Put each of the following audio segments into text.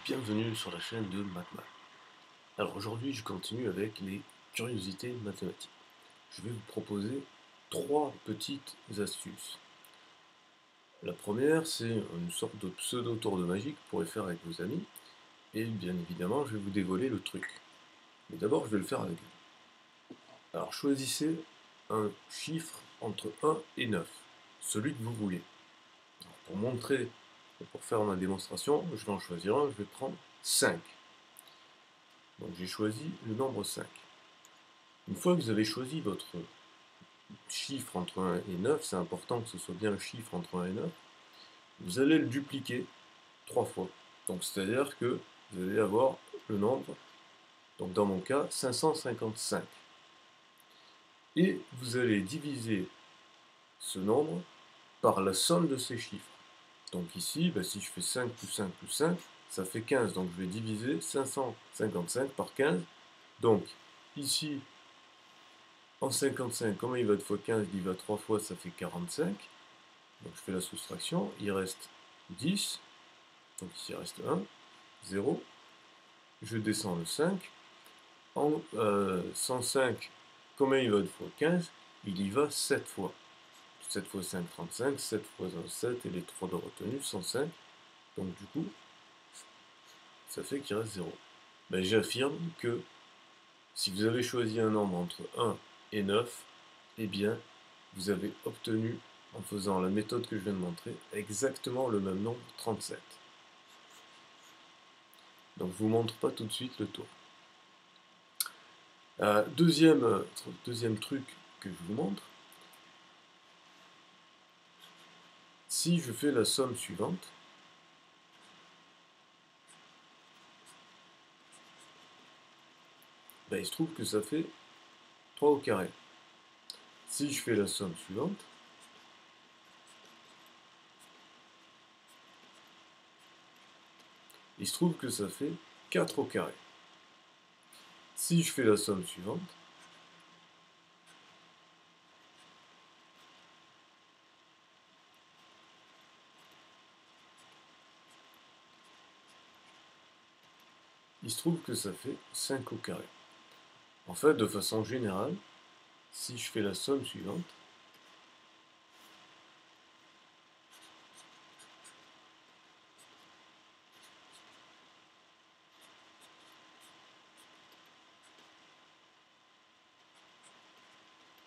bienvenue sur la chaîne de MathMath. Alors aujourd'hui je continue avec les curiosités mathématiques. Je vais vous proposer trois petites astuces. La première, c'est une sorte de pseudo tour de magie que vous pourrez faire avec vos amis. Et bien évidemment je vais vous dévoiler le truc. Mais d'abord je vais le faire avec vous. Alors choisissez un chiffre entre 1 et 9, celui que vous voulez. Alors, pour montrer, pour faire ma démonstration, je vais en choisir un, je vais prendre 5. Donc j'ai choisi le nombre 5. Une fois que vous avez choisi votre chiffre entre 1 et 9, c'est important que ce soit bien le chiffre entre 1 et 9, vous allez le dupliquer 3 fois. Donc c'est-à-dire que vous allez avoir le nombre, donc dans mon cas, 555. Et vous allez diviser ce nombre par la somme de ces chiffres. Donc ici, si je fais 5 plus 5 plus 5, ça fait 15. Donc je vais diviser 555 par 15. Donc ici, en 55, comment il va 2 fois 15 divisé à 3 fois, ça fait 45. Donc je fais la soustraction, il reste 10. Donc ici il reste 1, 0. Je descends le 5. En 105, comment il va 2 fois 15, il y va 7 fois. 7 fois 5, 35, 7 fois 1, 7, et les 3 de retenue, 105. Donc du coup, ça fait qu'il reste 0. J'affirme que si vous avez choisi un nombre entre 1 et 9, eh bien, vous avez obtenu, en faisant la méthode que je viens de montrer, exactement le même nombre, 37. Donc je ne vous montre pas tout de suite le tour. Deuxième truc que je vous montre, si je fais la somme suivante, il se trouve que ça fait 3 au carré. Si je fais la somme suivante, il se trouve que ça fait 4 au carré. Si je fais la somme suivante, il se trouve que ça fait 5 au carré. En fait, de façon générale, si je fais la somme suivante,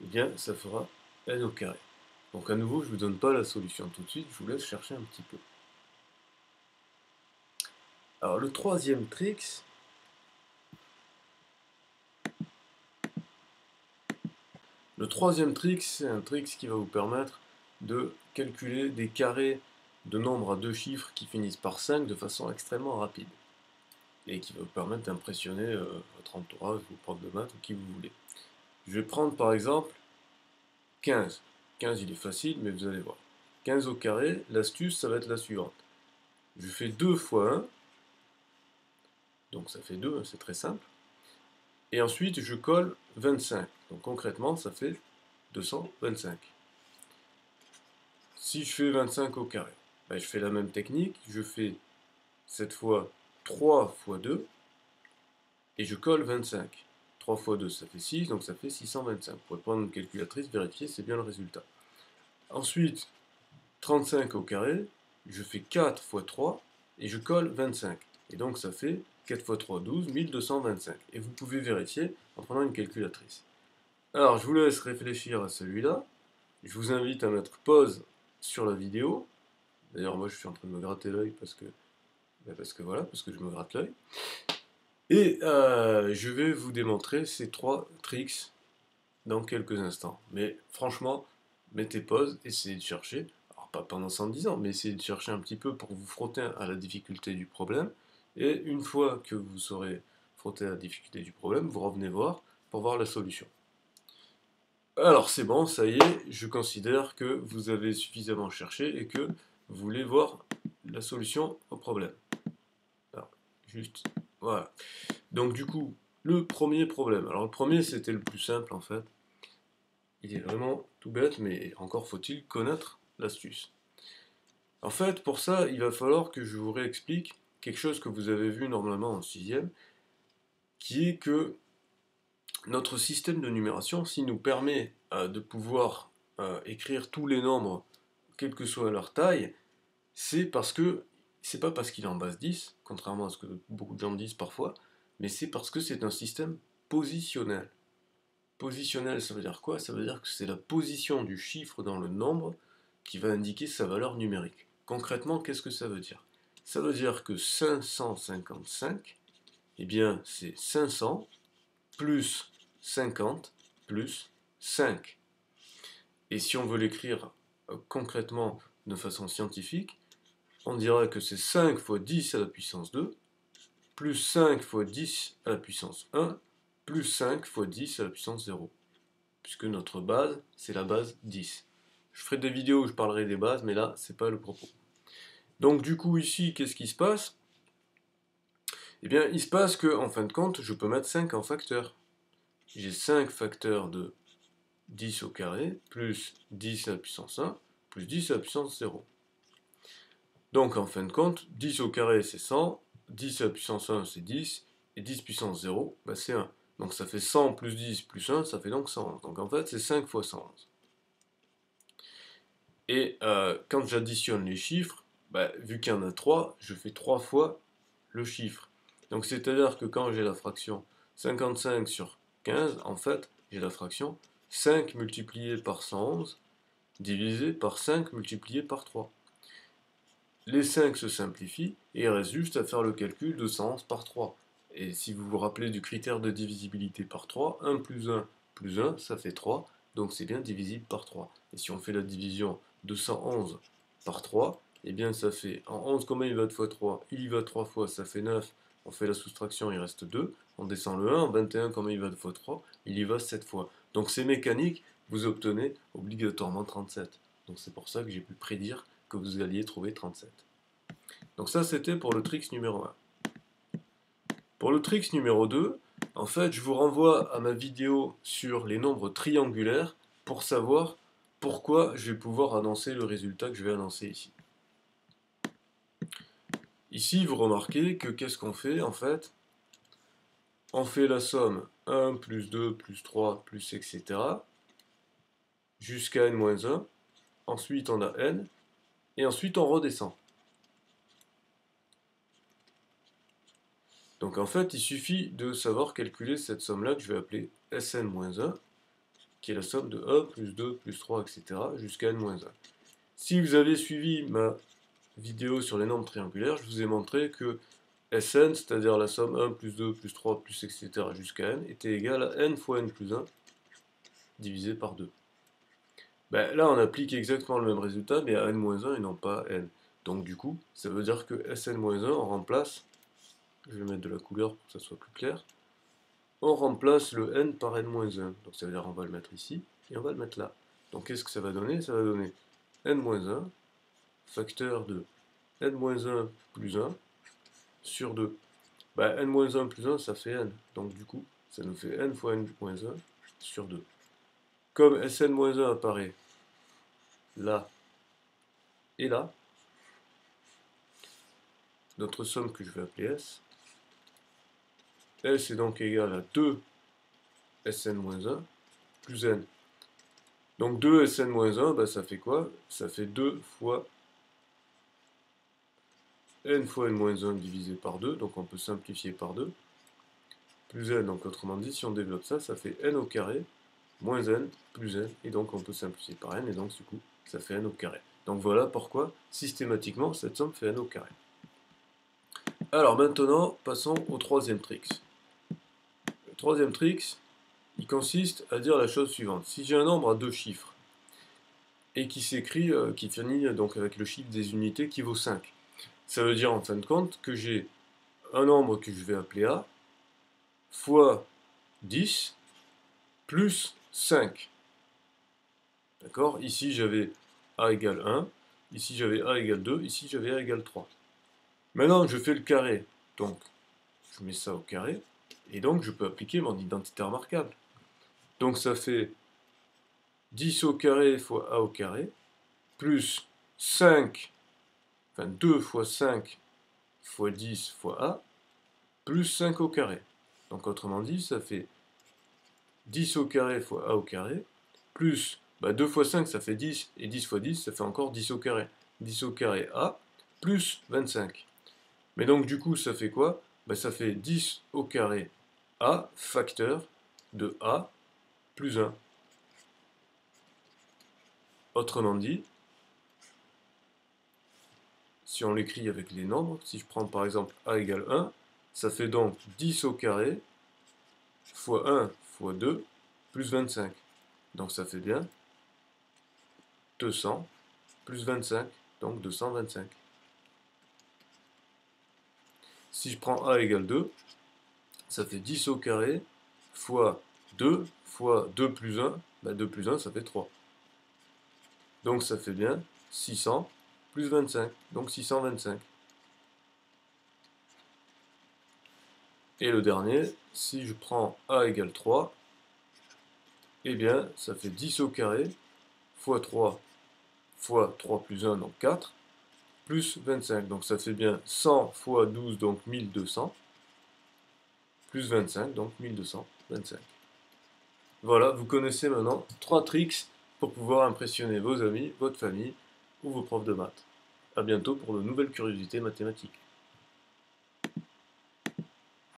eh bien, ça fera n au carré. Donc à nouveau, je ne vous donne pas la solution tout de suite, je vous laisse chercher un petit peu. Alors le troisième trick, c'est un trick qui va vous permettre de calculer des carrés de nombres à deux chiffres qui finissent par 5 de façon extrêmement rapide. Et qui va vous permettre d'impressionner votre entourage, vos profs de maths ou qui vous voulez. Je vais prendre par exemple 15. 15 il est facile, mais vous allez voir. 15 au carré, l'astuce ça va être la suivante. Je fais 2 fois 1, donc ça fait 2, c'est très simple. Et ensuite je colle 25. Donc concrètement ça fait 225. Si je fais 25 au carré, je fais la même technique, je fais cette fois 3 fois 2 et je colle 25. 3 fois 2 ça fait 6, donc ça fait 625. Vous pouvez prendre une calculatrice, vérifier, c'est bien le résultat. Ensuite, 35 au carré, je fais 4 fois 3 et je colle 25. Et donc ça fait 4 fois 3, 12, 1225. Et vous pouvez vérifier en prenant une calculatrice. Alors je vous laisse réfléchir à celui-là. Je vous invite à mettre pause sur la vidéo. D'ailleurs moi je suis en train de me gratter l'œil parce que je me gratte l'œil. Et je vais vous démontrer ces trois tricks dans quelques instants. Mais franchement, mettez pause, essayez de chercher, alors pas pendant 110 ans, mais essayez de chercher un petit peu pour vous frotter à la difficulté du problème. Et une fois que vous serez frotté à la difficulté du problème, vous revenez voir pour voir la solution. Alors c'est bon, ça y est, je considère que vous avez suffisamment cherché et que vous voulez voir la solution au problème. Alors, juste, voilà. Donc du coup, le premier problème. Alors le premier, c'était le plus simple en fait. Il est vraiment tout bête, mais encore faut-il connaître l'astuce. En fait, pour ça, il va falloir que je vous réexplique quelque chose que vous avez vu normalement en sixième, qui est que notre système de numération, s'il nous permet de pouvoir écrire tous les nombres, quelle que soit leur taille, c'est parce que c'est pas parce qu'il est en base 10, contrairement à ce que beaucoup de gens disent parfois, mais c'est parce que c'est un système positionnel. Positionnel, ça veut dire quoi? Ça veut dire que c'est la position du chiffre dans le nombre qui va indiquer sa valeur numérique. Concrètement, qu'est-ce que ça veut dire? Ça veut dire que 555, eh bien, c'est 500 plus 50 plus 5. Et si on veut l'écrire concrètement de façon scientifique, on dira que c'est 5 fois 10 à la puissance 2, plus 5 fois 10 à la puissance 1, plus 5 fois 10 à la puissance 0. Puisque notre base, c'est la base 10. Je ferai des vidéos où je parlerai des bases, mais là, c'est pas le propos. Donc du coup, ici, qu'est-ce qui se passe? Eh bien, il se passe que, en fin de compte, je peux mettre 5 en facteur. J'ai 5 facteurs de 10 au carré, plus 10 à la puissance 1, plus 10 à la puissance 0. Donc, en fin de compte, 10 au carré, c'est 100, 10 à la puissance 1, c'est 10, et 10 puissance 0, bah, c'est 1. Donc, ça fait 100 plus 10 plus 1, ça fait donc 111. Donc, en fait, c'est 5 fois 111. Et quand j'additionne les chiffres, bah, vu qu'il y en a 3, je fais 3 fois le chiffre. Donc, c'est-à-dire que quand j'ai la fraction 55 sur 15, en fait, j'ai la fraction 5 multiplié par 111 divisé par 5 multiplié par 3. Les 5 se simplifient et il reste juste à faire le calcul de 111 par 3. Et si vous vous rappelez du critère de divisibilité par 3, 1 plus 1, ça fait 3, donc c'est bien divisible par 3. Et si on fait la division de 111 par 3, eh bien ça fait, en 11 combien il va de fois 3? Il y va 3 fois, ça fait 9, on fait la soustraction, il reste 2, on descend le 1, en 21 combien il va de fois 3? Il y va 7 fois. Donc c'est mécanique, vous obtenez obligatoirement 37. Donc c'est pour ça que j'ai pu prédire que vous alliez trouver 37. Donc ça, c'était pour le trick numéro 1. Pour le trick numéro 2, en fait, je vous renvoie à ma vidéo sur les nombres triangulaires pour savoir pourquoi je vais pouvoir annoncer le résultat que je vais annoncer ici. Ici, vous remarquez que qu'est-ce qu'on fait en fait? On fait la somme 1 plus 2 plus 3 plus etc. jusqu'à n-1. Ensuite, on a n. Et ensuite, on redescend. Donc en fait, il suffit de savoir calculer cette somme-là que je vais appeler Sn-1, qui est la somme de 1 plus 2 plus 3, etc. jusqu'à n-1. Si vous avez suivi ma vidéo sur les nombres triangulaires, je vous ai montré que Sn, c'est-à-dire la somme 1 plus 2 plus 3 plus etc. jusqu'à n, était égal à n fois n plus 1 divisé par 2. Ben, là, on applique exactement le même résultat, mais à n-1 et non pas à n. Donc du coup, ça veut dire que Sn-1, on remplace, je vais mettre de la couleur pour que ça soit plus clair, on remplace le n par n-1. Donc ça veut dire qu'on va le mettre ici, et on va le mettre là. Donc qu'est-ce que ça va donner? Ça va donner n-1 facteur de n-1 plus 1 sur 2. Bah, n-1 plus 1, ça fait n. Donc du coup, ça nous fait n fois n-1 sur 2. Comme Sn-1 apparaît là et là, notre somme que je vais appeler S, S est donc égal à 2 Sn-1 plus n. Donc 2 Sn-1, bah, ça fait quoi? Ça fait 2 fois n fois n-1 divisé par 2, donc on peut simplifier par 2, plus n, donc autrement dit, si on développe ça, ça fait n au carré, moins n, plus n, et donc on peut simplifier par n, et donc du coup, ça fait n au carré. Donc voilà pourquoi, systématiquement, cette somme fait n au carré. Alors maintenant, passons au troisième trick. Le troisième trick, il consiste à dire la chose suivante. Si j'ai un nombre à deux chiffres, et qui s'écrit, qui finit donc avec le chiffre des unités qui vaut 5, ça veut dire en fin de compte que j'ai un nombre que je vais appeler A, fois 10, plus 5. D'accord? Ici j'avais A égale 1, ici j'avais A égale 2, ici j'avais A égale 3. Maintenant je fais le carré, donc je mets ça au carré, et donc je peux appliquer mon identité remarquable. Donc ça fait 10 au carré fois A au carré, plus 5, enfin 2 fois 5 fois 10 fois a, plus 5 au carré. Donc autrement dit, ça fait 10 au carré fois a au carré, plus 2 fois 5, ça fait 10, et 10 fois 10, ça fait encore 10 au carré. 10 au carré a, plus 25. Mais donc du coup, ça fait quoi? Ça fait 10 au carré a, facteur de a, plus 1. Autrement dit, si on l'écrit avec les nombres, si je prends par exemple a égale 1, ça fait donc 10 au carré fois 1 fois 2 plus 25. Donc ça fait bien 200 plus 25, donc 225. Si je prends a égale 2, ça fait 10 au carré fois 2 fois 2 plus 1, 2 plus 1 ça fait 3. Donc ça fait bien 600 plus 25, donc 625. Et le dernier, si je prends a égale 3, eh bien ça fait 10 au carré fois 3 fois 3 plus 1, donc 4, plus 25. Donc ça fait bien 100 fois 12, donc 1200, plus 25, donc 1225. Voilà, vous connaissez maintenant 3 tricks pour pouvoir impressionner vos amis, votre famille ou vos profs de maths. A bientôt pour de nouvelles curiosités mathématiques.